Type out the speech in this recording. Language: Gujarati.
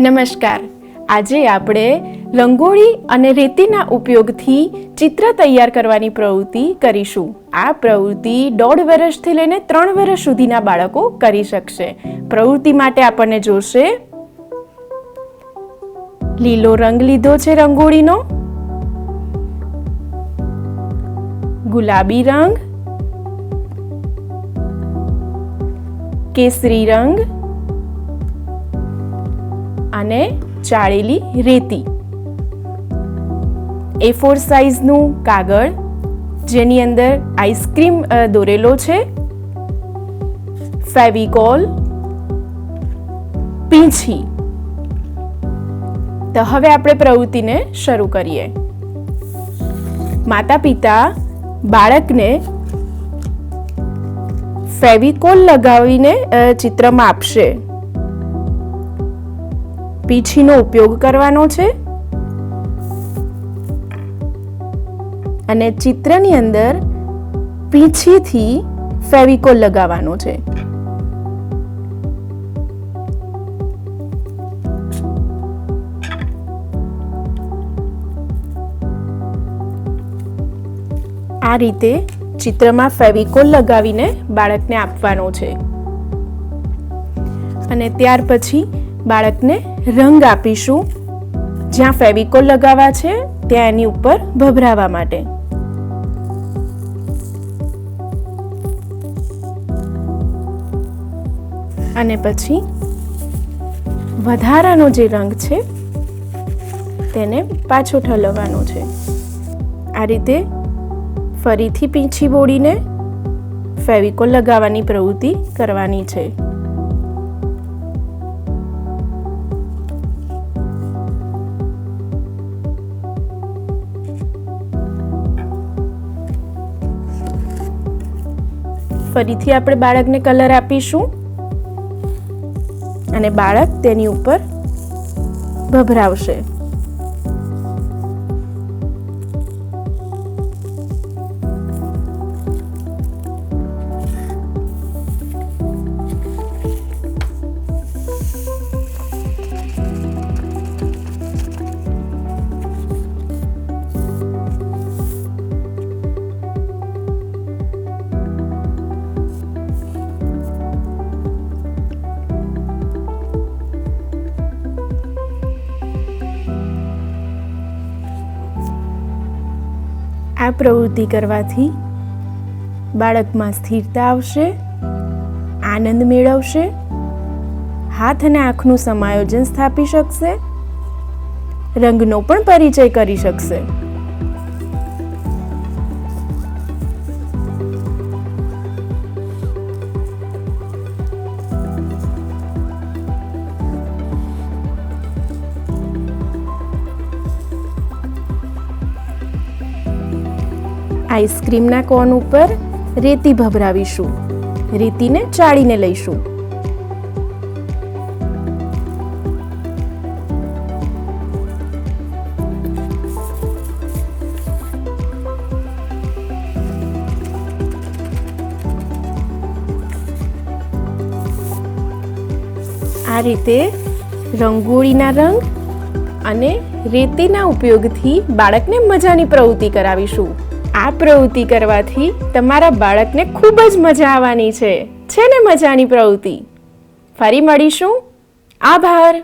નમસ્કાર. આજે આપણે રંગોળી અને રેતીના ઉપયોગથી ચિત્ર તૈયાર કરવાની પ્રવૃત્તિ કરીશું. આ પ્રવૃત્તિ 1.5 વર્ષથી લઈને 3 વર્ષ સુધીના બાળકો કરી શકશે. પ્રવૃત્તિ માટે આપણને જોશે લીલો રંગ લીધો છે રંગોળીનો, ગુલાબી રંગ, કેસરી રંગ અને ચાળેલી રેતી. A4 સાઈઝનું કાગળ જેની અંદર આઈસ્ક્રીમ દોરેલો છે, ફેવિકોલ, પીંછી. તો હવે આપણે પ્રવૃત્તિને શરૂ કરીએ. માતા પિતા બાળકને ફેવિકોલ લગાવીને ચિત્રમાં આપશે. પીંછીનો ઉપયોગ કરવાનો છે અને ચિત્રની અંદર પીંછીથી ફેવિકોલ લગાવવાનો છે. આ રીતે ચિત્રમાં ફેવિકોલ લગાવીને બાળકને આપવાનો છે અને ત્યાર પછી બાળકને રંગ આપીશું. જ્યાં ફેવિકોલ લગાવવા છે ત્યાં એની ઉપર ભભરાવા માટે. અને પછી વધારાનો જે રંગ છે તેને પાછો ઠલવવાનો છે. આ રીતે ફરીથી પીંછી બોળીને ફેવિકોલ લગાવવાની પ્રવૃત્તિ કરવાની છે. ફરીથી આપણે બાળકને કલર આપીશું અને બાળક તેની ઉપર ભભરાવશે. આ પ્રવૃત્તિ કરવાથી બાળકમાં સ્થિરતા આવશે, આનંદ મેળવશે, હાથ અને આંખનું સમાયોજન સ્થાપી શકશે, રંગનો પણ પરિચય કરી શકશે. આઈસ્ક્રીમના કોન ઉપર રેતી ભભરાવીશું. રેતીને ચાળીને લઈશું. આ રીતે રંગોળીના રંગ અને રેતીના ઉપયોગથી બાળકને મજાની પ્રવૃત્તિ કરાવીશું. આ પ્રવૃત્તિ કરવાથી તમારા બાળકને ખૂબ જ મજા આવવાની છે ને મજાની પ્રવૃત્તિ. ફરી મળીશું. આભાર.